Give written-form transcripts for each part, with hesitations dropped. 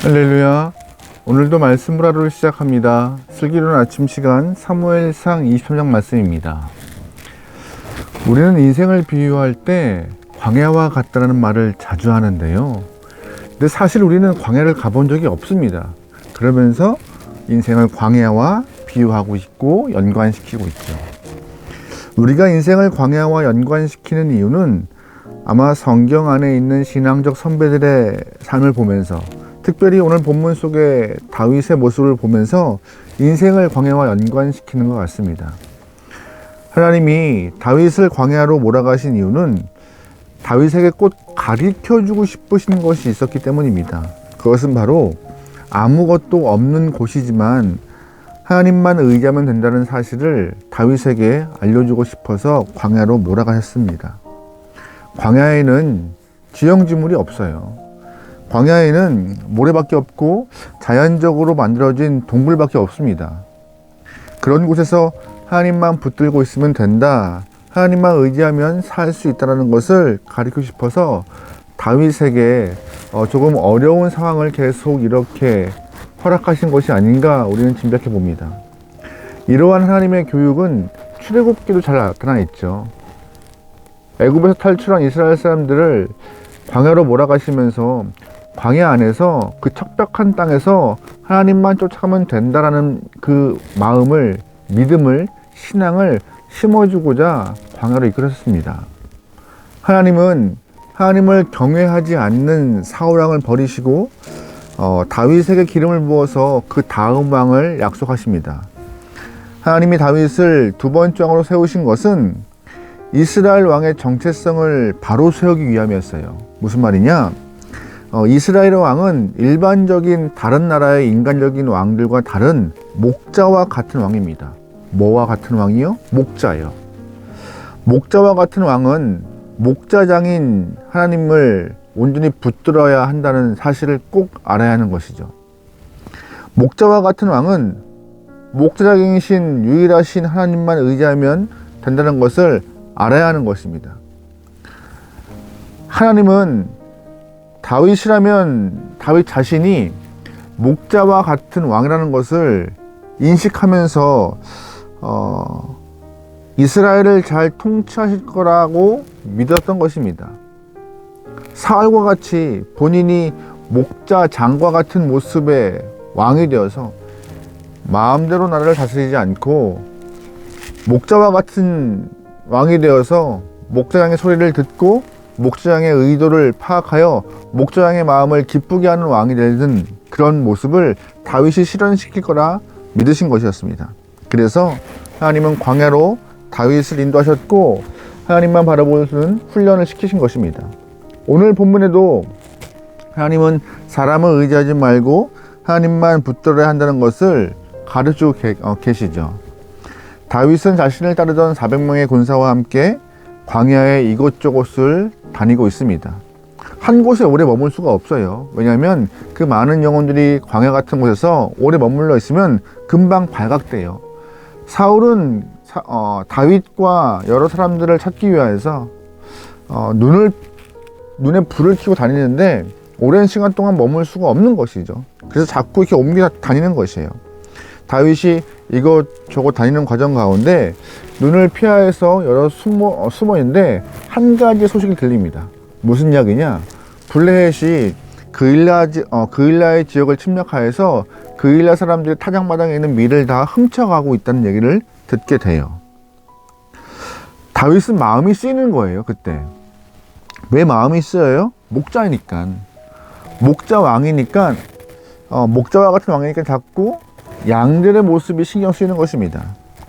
할렐루야. 오늘도 말씀을 하루를 시작합니다. 슬기로운 아침 시간 사무엘상 23장 말씀입니다. 우리는 인생을 비유할 때 광야와 같다는 말을 자주 하는데요. 근데 사실 우리는 광야를 가본 적이 없습니다. 그러면서 인생을 광야와 비유하고 있고 연관시키고 있죠. 우리가 인생을 광야와 연관시키는 이유는 아마 성경 안에 있는 신앙적 선배들의 삶을 보면서, 특별히 오늘 본문 속의 다윗의 모습을 보면서 인생을 광야와 연관시키는 것 같습니다. 하나님이 다윗을 광야로 몰아가신 이유는 다윗에게 꼭 가르쳐주고 싶으신 것이 있었기 때문입니다. 그것은 바로 아무것도 없는 곳이지만 하나님만 의지하면 된다는 사실을 다윗에게 알려주고 싶어서 광야로 몰아가셨습니다. 광야에는 지형지물이 없어요. 광야에는 모래밖에 없고 자연적으로 만들어진 동굴밖에 없습니다. 그런 곳에서 하나님만 붙들고 있으면 된다, 하나님만 의지하면 살 수 있다는 것을 가르치고 싶어서 다윗에게 조금 어려운 상황을 계속 이렇게 허락하신 것이 아닌가 우리는 짐작해 봅니다. 이러한 하나님의 교육은 출애굽기도 잘 나타나 있죠. 애굽에서 탈출한 이스라엘 사람들을 광야로 몰아가시면서 광야 안에서 그 척박한 땅에서 하나님만 쫓아가면 된다라는 그 마음을, 믿음을, 신앙을 심어주고자 광야로 이끌었습니다. 하나님은 하나님을 경외하지 않는 사울왕을 버리시고 다윗에게 기름을 부어서 그 다음 왕을 약속하십니다. 하나님이 다윗을 두 번째 왕으로 세우신 것은 이스라엘 왕의 정체성을 바로 세우기 위함이었어요. 무슨 말이냐? 이스라엘 왕은 일반적인 다른 나라의 인간적인 왕들과 다른 목자와 같은 왕입니다. 뭐와 같은 왕이요? 목자예요. 목자와 같은 왕은 목자장인 하나님을 온전히 붙들어야 한다는 사실을 꼭 알아야 하는 것이죠. 목자와 같은 왕은 목자장이신 유일하신 하나님만 의지하면 된다는 것을 알아야 하는 것입니다. 하나님은 다윗이라면 다윗 자신이 목자와 같은 왕이라는 것을 인식하면서 이스라엘을 잘 통치하실 거라고 믿었던 것입니다. 사울과 같이 본인이 목자 장과 같은 모습의 왕이 되어서 마음대로 나라를 다스리지 않고 목자와 같은 왕이 되어서 목자장의 소리를 듣고 목자장의 의도를 파악하여 목자장의 마음을 기쁘게 하는 왕이 되는 그런 모습을 다윗이 실현시킬 거라 믿으신 것이었습니다. 그래서 하나님은 광야로 다윗을 인도하셨고 하나님만 바라보는 훈련을 시키신 것입니다. 오늘 본문에도 하나님은 사람을 의지하지 말고 하나님만 붙들어야 한다는 것을 가르치고 계시죠. 다윗은 자신을 따르던 400명의 군사와 함께 광야의 이곳저곳을 다니고 있습니다. 한 곳에 오래 머물 수가 없어요. 왜냐하면 그 많은 영혼들이 광야 같은 곳에서 오래 머물러 있으면 금방 발각돼요. 사울은 다윗과 여러 사람들을 찾기 위해서 눈에 불을 켜고 다니는데 오랜 시간 동안 머물 수가 없는 것이죠. 그래서 자꾸 이렇게 옮겨 다니는 것이에요. 다윗이 이것저것 다니는 과정 가운데 눈을 피하여서 여러 숨어 있는데 한 가지 소식이 들립니다. 무슨 이야기냐? 블레셋이 그일라의 지역을 침략하여서 그일라 사람들이 타작마당에 있는 밀을 다 훔쳐가고 있다는 얘기를 듣게 돼요. 다윗은 마음이 쓰이는 거예요. 그때 왜 마음이 쓰여요? 목자니까, 목자 왕이니까, 목자와 같은 왕이니까 자꾸 양들의 모습이 신경 쓰이는 것입니다.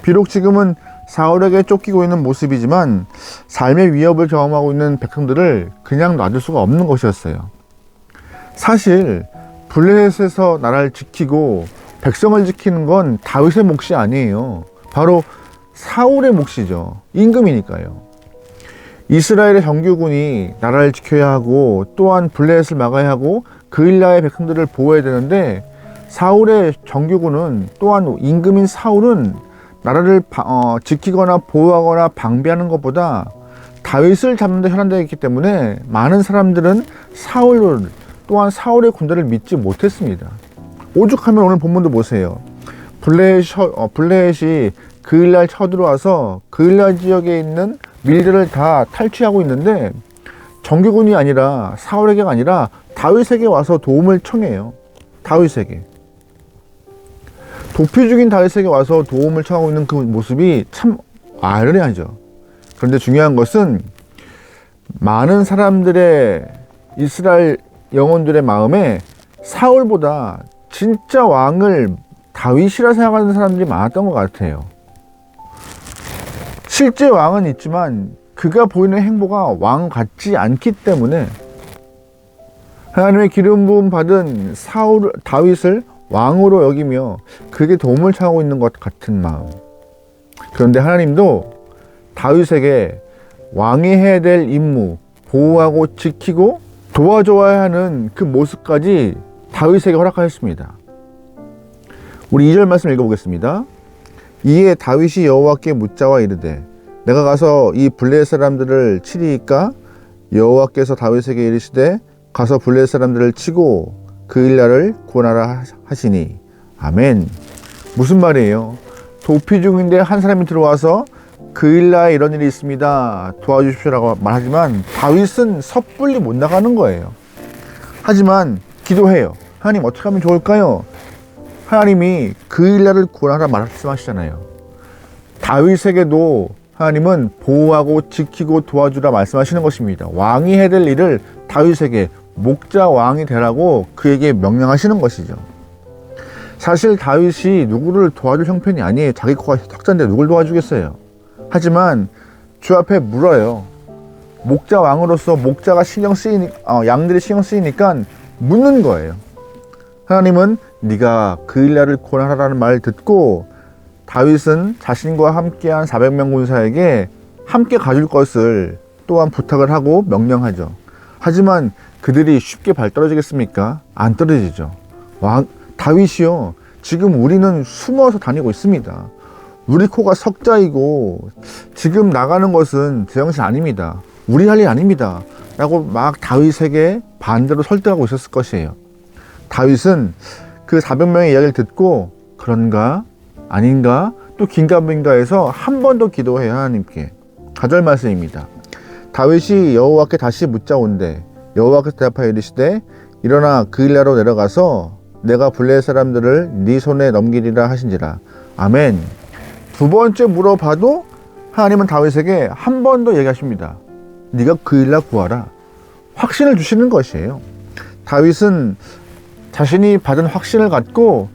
비록 지금은 사울에게 쫓기고 있는 모습이지만 삶의 위협을 경험하고 있는 백성들을 그냥 놔둘 수가 없는 것이었어요. 사실 블레셋에서 나라를 지키고 백성을 지키는 건 다윗의 몫이 아니에요. 바로 사울의 몫이죠. 임금이니까요. 이스라엘의 정규군이 나라를 지켜야 하고 또한 블레셋을 막아야 하고 그일라의 백성들을 보호해야 되는데 사울의 정규군은 또한 임금인 사울은 나라를 지키거나 보호하거나 방비하는 것보다 다윗을 잡는 데 현안되어 있기 때문에 많은 사람들은 사울을 또한 사울의 군대를 믿지 못했습니다. 오죽하면 오늘 본문도 보세요. 블레셋이 그일날 쳐들어와서 그일날 지역에 있는 밀들을 다 탈취하고 있는데 정규군이 아니라 사울에게가 아니라 다윗에게 와서 도움을 청해요. 다윗에게. 도피 중인 다윗에게 와서 도움을 청하고 있는 그 모습이 참 아이러니하죠. 그런데 중요한 것은 많은 사람들의 이스라엘 영혼들의 마음에 사울보다 진짜 왕을 다윗이라 생각하는 사람들이 많았던 것 같아요. 실제 왕은 있지만 그가 보이는 행보가 왕 같지 않기 때문에 하나님의 기름 부음 받은 다윗을 왕으로 여기며 그에게 도움을 청하고 있는 것 같은 마음. 그런데 하나님도 다윗에게 왕이 해야 될 임무, 보호하고 지키고 도와줘야 하는 그 모습까지 다윗에게 허락하였습니다. 우리 2절 말씀 읽어보겠습니다. 이에 다윗이 여호와께 묻자와 이르되 내가 가서 이 블레셋 사람들을 치리이까? 여호와께서 다윗에게 이르시되 가서 블레셋 사람들을 치고 그일날을 구원하라 하시니. 아멘. 무슨 말이에요? 도피 중인데 한 사람이 들어와서 그일날에 이런 일이 있습니다, 도와주십시오라고 말하지만 다윗은 섣불리 못 나가는 거예요. 하지만 기도해요. 하나님 어떻게 하면 좋을까요? 하나님이 그일날을 구원하라 말씀하시잖아요. 다윗에게도 하나님은 보호하고 지키고 도와주라 말씀하시는 것입니다. 왕이 해야 될 일을 다윗에게, 목자 왕이 되라고 그에게 명령하시는 것이죠. 사실 다윗이 누구를 도와줄 형편이 아니에요. 자기 코가 턱잔데 누굴 도와주겠어요. 하지만 주 앞에 물어요. 목자 왕으로서 목자가 양들이 신경 쓰이니까 묻는 거예요. 하나님은 네가 그일날을 구원하라는 말을 듣고 다윗은 자신과 함께한 400명 군사에게 함께 가줄 것을 또한 부탁을 하고 명령하죠. 하지만 그들이 쉽게 발 떨어지겠습니까? 안 떨어지죠. 다윗이요, 지금 우리는 숨어서 다니고 있습니다. 우리 코가 석자이고 지금 나가는 것은 제정신 아닙니다. 우리 할 일 아닙니다 라고 막 다윗에게 반대로 설득하고 있었을 것이에요. 다윗은 그 400명의 이야기를 듣고 그런가 아닌가 또 긴가민가 해서 한 번 더 기도해요. 하나님께. 4절 말씀입니다. 다윗이 여호와께 다시 묻자온대 여호와께서 대답하여 이르시되 일어나 그일라로 내려가서 내가 블레셋 사람들을 네 손에 넘기리라 하신지라. 아멘. 두 번째 물어봐도 하나님은 다윗에게 한 번 더 얘기하십니다. 네가 그일라 구하라. 확신을 주시는 것이에요. 다윗은 자신이 받은 확신을 갖고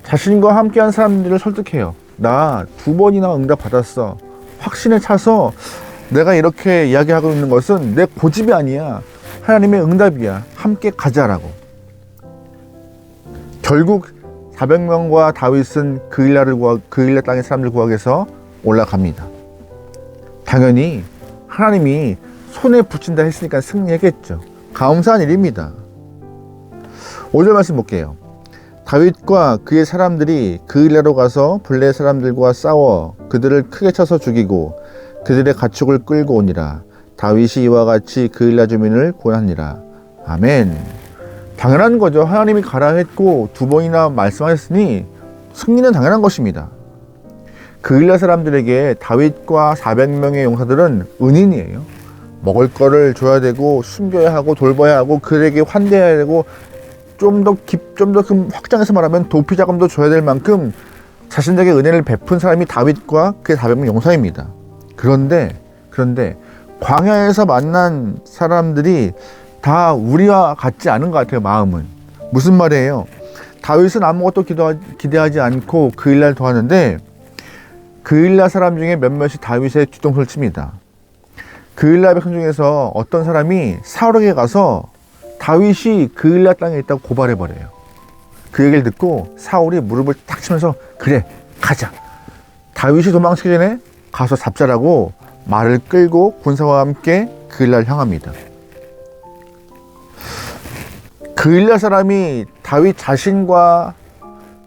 자신과 함께한 사람들을 설득해요. 나 2번이나 응답 받았어. 확신에 차서 내가 이렇게 이야기하고 있는 것은 내 고집이 아니야. 하나님의 응답이야. 함께 가자라고. 결국 400명과 다윗은 그일라 땅의 사람들 구하기 위해서 올라갑니다. 당연히 하나님이 손에 붙인다 했으니까 승리했겠죠. 감사한 일입니다. 5절 말씀 볼게요. 다윗과 그의 사람들이 그일라로 가서 블레셋 사람들과 싸워 그들을 크게 쳐서 죽이고 그들의 가축을 끌고 오니라. 다윗이 이와 같이 그일라 주민을 구원하니라. 아멘. 당연한 거죠. 하나님이 가라 했고 2번이나 말씀하셨으니 승리는 당연한 것입니다. 그일라 사람들에게 다윗과 400명의 용사들은 은인이에요. 먹을 거를 줘야 되고 숨겨야 하고 돌봐야 하고 그에게 환대해야 되고 좀 더 확장해서 말하면 도피 자금도 줘야 될 만큼 자신에게 은혜를 베푼 사람이 다윗과 그의 400명 용사입니다. 그런데 광야에서 만난 사람들이 다 우리와 같지 않은 것 같아요. 마음은. 무슨 말이에요? 다윗은 아무것도 기대하지 않고 그일라를 도왔는데 그일라 사람 중에 몇몇이 다윗의 뒤통수를 칩니다. 그일라 백성 중에서 어떤 사람이 사울에게 가서 다윗이 그일라 땅에 있다고 고발해버려요. 그 얘기를 듣고 사울이 무릎을 탁 치면서 그래 가자. 다윗이 도망치기 전에 가서 잡자라고 말을 끌고 군사와 함께 그일라를 향합니다. 그일라 사람이 다윗 자신과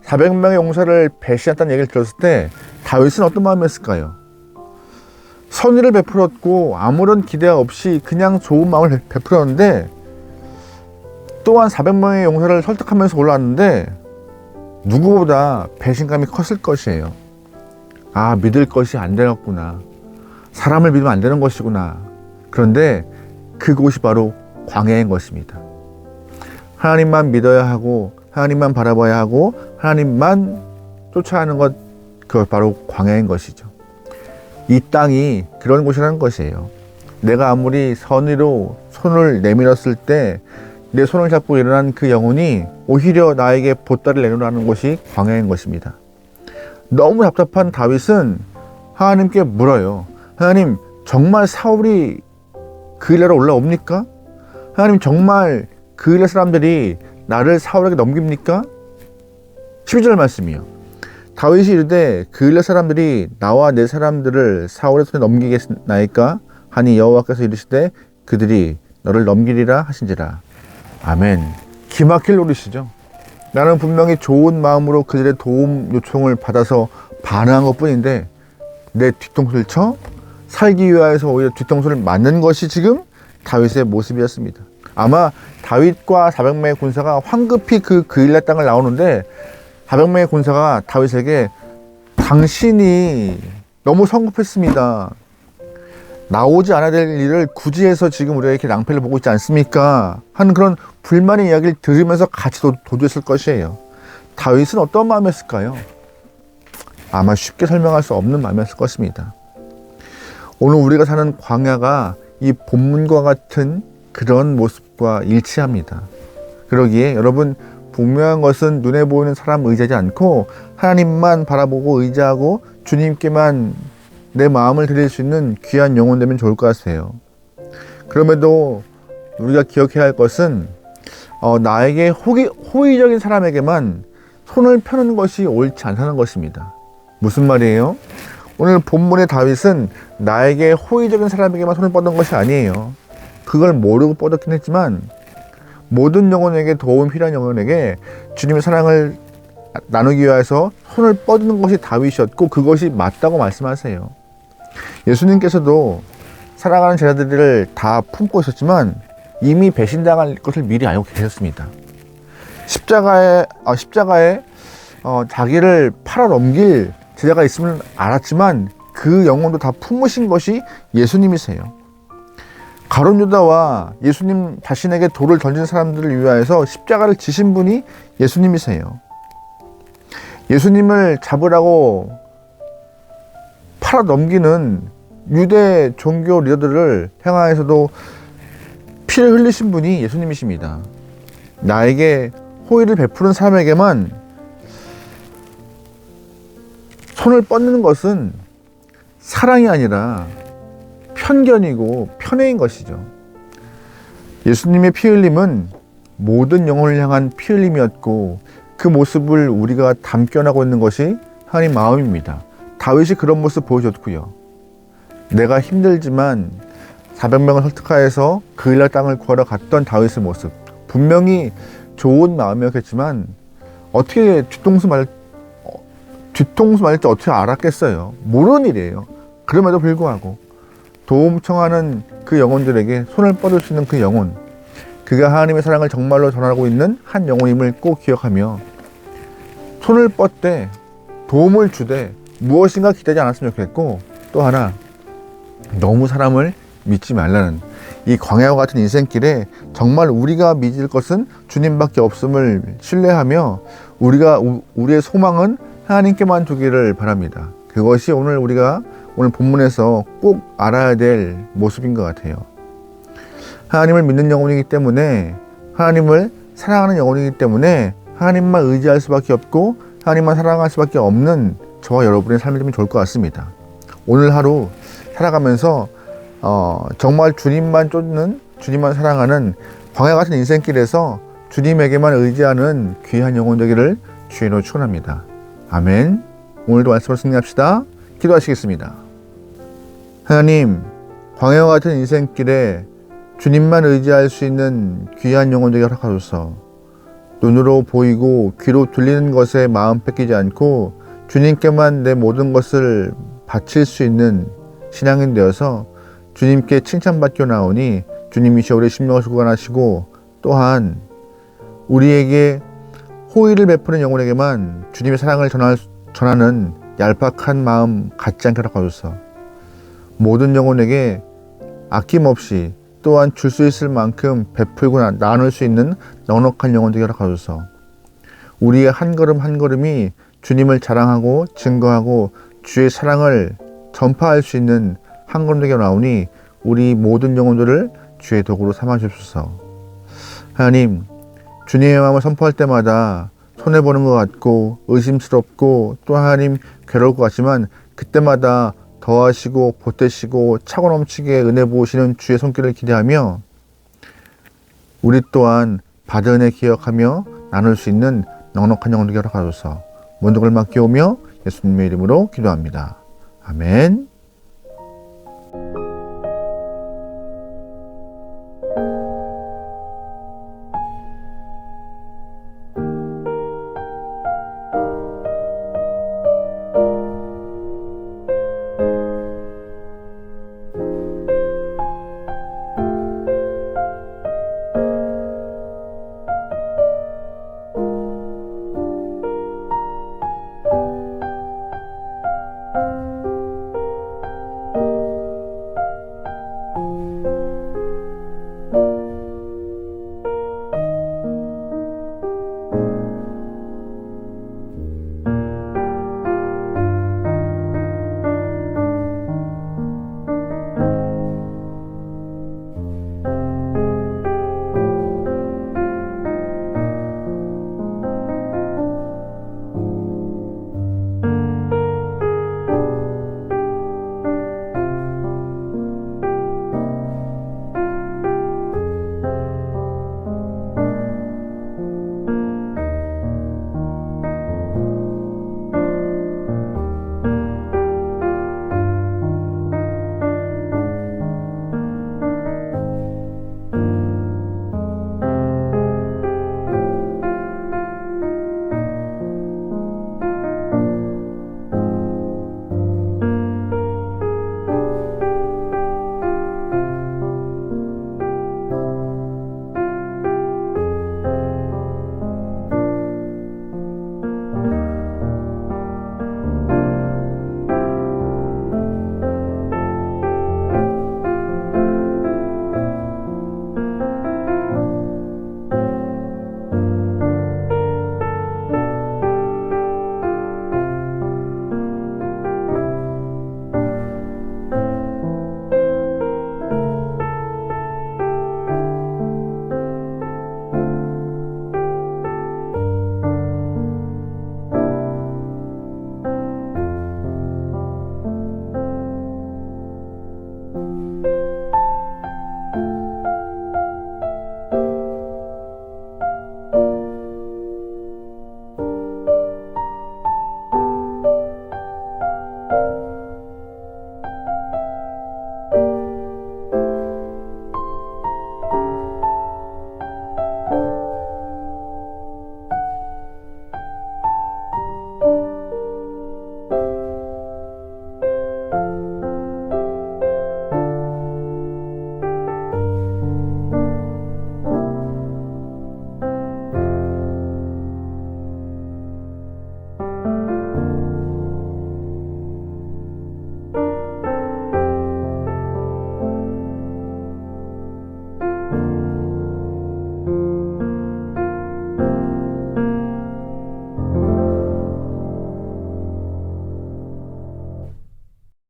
400명의 용사를 배신했다는 얘기를 들었을 때 다윗은 어떤 마음이었을까요? 선의를 베풀었고 아무런 기대 없이 그냥 좋은 마음을 베풀었는데 또한 400명의 용사를 설득하면서 올라왔는데 누구보다 배신감이 컸을 것이에요. 아, 믿을 것이 안 되겠구나. 사람을 믿으면 안 되는 것이구나. 그런데 그곳이 바로 광야인 것입니다. 하나님만 믿어야 하고 하나님만 바라봐야 하고 하나님만 쫓아가는 것, 그것 바로 광야인 것이죠. 이 땅이 그런 곳이라는 것이에요. 내가 아무리 선의로 손을 내밀었을 때 내 손을 잡고 일어난 그 영혼이 오히려 나에게 보따리를 내놓으라는 것이 광야인 것입니다. 너무 답답한 다윗은 하나님께 물어요. 하나님, 정말 사울이 그 일하러 올라옵니까? 하나님, 정말 그 일의 사람들이 나를 사울에게 넘깁니까? 12절 말씀이요. 다윗이 이르되 그 일의 사람들이 나와 내 사람들을 사울의 손에 넘기겠나이까 하니 여호와께서 이르시되 그들이 너를 넘기리라 하신지라. 아멘. 기막힐 노릇이죠. 나는 분명히 좋은 마음으로 그들의 도움 요청을 받아서 반응한 것 뿐인데 내 뒤통수를 쳐 살기 위하여서 오히려 뒤통수를 맞는 것이 지금 다윗의 모습이었습니다. 아마 다윗과 400명의 군사가 황급히 그 그일라 땅을 나오는데 400명의 군사가 다윗에게 당신이 너무 성급했습니다. 나오지 않아야 될 일을 굳이 해서 지금 우리가 이렇게 낭패를 보고 있지 않습니까? 하는 그런 불만의 이야기를 들으면서 같이 도주했을 것이에요. 다윗은 어떤 마음이었을까요? 아마 쉽게 설명할 수 없는 마음이었을 것입니다. 오늘 우리가 사는 광야가 이 본문과 같은 그런 모습과 일치합니다. 그러기에 여러분, 분명한 것은 눈에 보이는 사람 의지하지 않고 하나님만 바라보고 의지하고 주님께만 내 마음을 드릴 수 있는 귀한 영혼 되면 좋을 것 같아요. 그럼에도 우리가 기억해야 할 것은 나에게 호의적인 사람에게만 손을 펴는 것이 옳지 않다는 것입니다. 무슨 말이에요? 오늘 본문의 다윗은 나에게 호의적인 사람에게만 손을 뻗은 것이 아니에요. 그걸 모르고 뻗었긴 했지만 모든 영혼에게 도움 필요한 영혼에게 주님의 사랑을 나누기 위해서 손을 뻗는 것이 다윗이었고 그것이 맞다고 말씀하세요. 예수님께서도 사랑하는 제자들을 다 품고 있었지만 이미 배신당할 것을 미리 알고 계셨습니다. 십자가에 자기를 팔아 넘길 제자가 있음을 알았지만 그 영혼도 다 품으신 것이 예수님이세요. 가룟 유다와 예수님 자신에게 돌을 던진 사람들을 위하여서 십자가를 지신 분이 예수님이세요. 예수님을 잡으라고 팔아 넘기는 유대 종교 리더들을 향하여서도 피를 흘리신 분이 예수님이십니다. 나에게 호의를 베푸는 사람에게만 손을 뻗는 것은 사랑이 아니라 편견이고 편애인 것이죠. 예수님의 피 흘림은 모든 영혼을 향한 피 흘림이었고 그 모습을 우리가 담겨나고 있는 것이 하나님 마음입니다. 다윗이 그런 모습 보여줬고요. 내가 힘들지만 400명을 설득하여서 그일라 땅을 구하러 갔던 다윗의 모습, 분명히 좋은 마음이었겠지만 어떻게 뒤통수 맞을지 어떻게 알았겠어요. 모르는 일이에요. 그럼에도 불구하고 도움 청하는 그 영혼들에게 손을 뻗을 수 있는 그 영혼, 그가 하나님의 사랑을 정말로 전하고 있는 한 영혼임을 꼭 기억하며 손을 뻗되 도움을 주되 무엇인가 기대지 않았으면 좋겠고, 또 하나 너무 사람을 믿지 말라는 이 광야와 같은 인생길에 정말 우리가 믿을 것은 주님밖에 없음을 신뢰하며 우리의 소망은 하나님께만 두기를 바랍니다. 그것이 우리가 오늘 본문에서 꼭 알아야 될 모습인 것 같아요. 하나님을 믿는 영혼이기 때문에, 하나님을 사랑하는 영혼이기 때문에 하나님만 의지할 수밖에 없고 하나님만 사랑할 수밖에 없는 저와 여러분의 삶이 되면 좋을 것 같습니다. 오늘 하루 살아가면서 정말 주님만 쫓는, 주님만 사랑하는 광야 같은 인생길에서 주님에게만 의지하는 귀한 영혼 되기를 주의로 축원합니다. 아멘. 오늘도 말씀을 승리합시다. 기도하시겠습니다. 하나님, 광야와 같은 인생길에 주님만 의지할 수 있는 귀한 영혼 되게 허락하소서. 눈으로 보이고 귀로 들리는 것에 마음 뺏기지 않고 주님께만 내 모든 것을 바칠 수 있는 신앙인 되어서 주님께 칭찬받겨 나오니 주님이시 우리의 심령을 구원하시고 또한 우리에게 호의를 베푸는 영혼에게만 주님의 사랑을 전하는 얄팍한 마음 갖지 않게 하옵소서. 모든 영혼에게 아낌없이 또한 줄 수 있을 만큼 베풀고 나눌 수 있는 넉넉한 영혼 되게 하옵소서. 우리의 한 걸음 한 걸음이 주님을 자랑하고 증거하고 주의 사랑을 전파할 수 있는 한 걸음 되게 나오니 우리 모든 영혼들을 주의 도구로 삼아 주옵소서. 하나님, 주님의 마음을 선포할 때마다 손해보는 것 같고 의심스럽고 또 하나님 괴로울 것 같지만 그때마다 더하시고 보태시고 차고 넘치게 은혜 부으시는 주의 손길을 기대하며 우리 또한 받은 은혜 기억하며 나눌 수 있는 넉넉한 영혼 되게 하소서. 모든 걸 맡기오며 예수님의 이름으로 기도합니다. 아멘.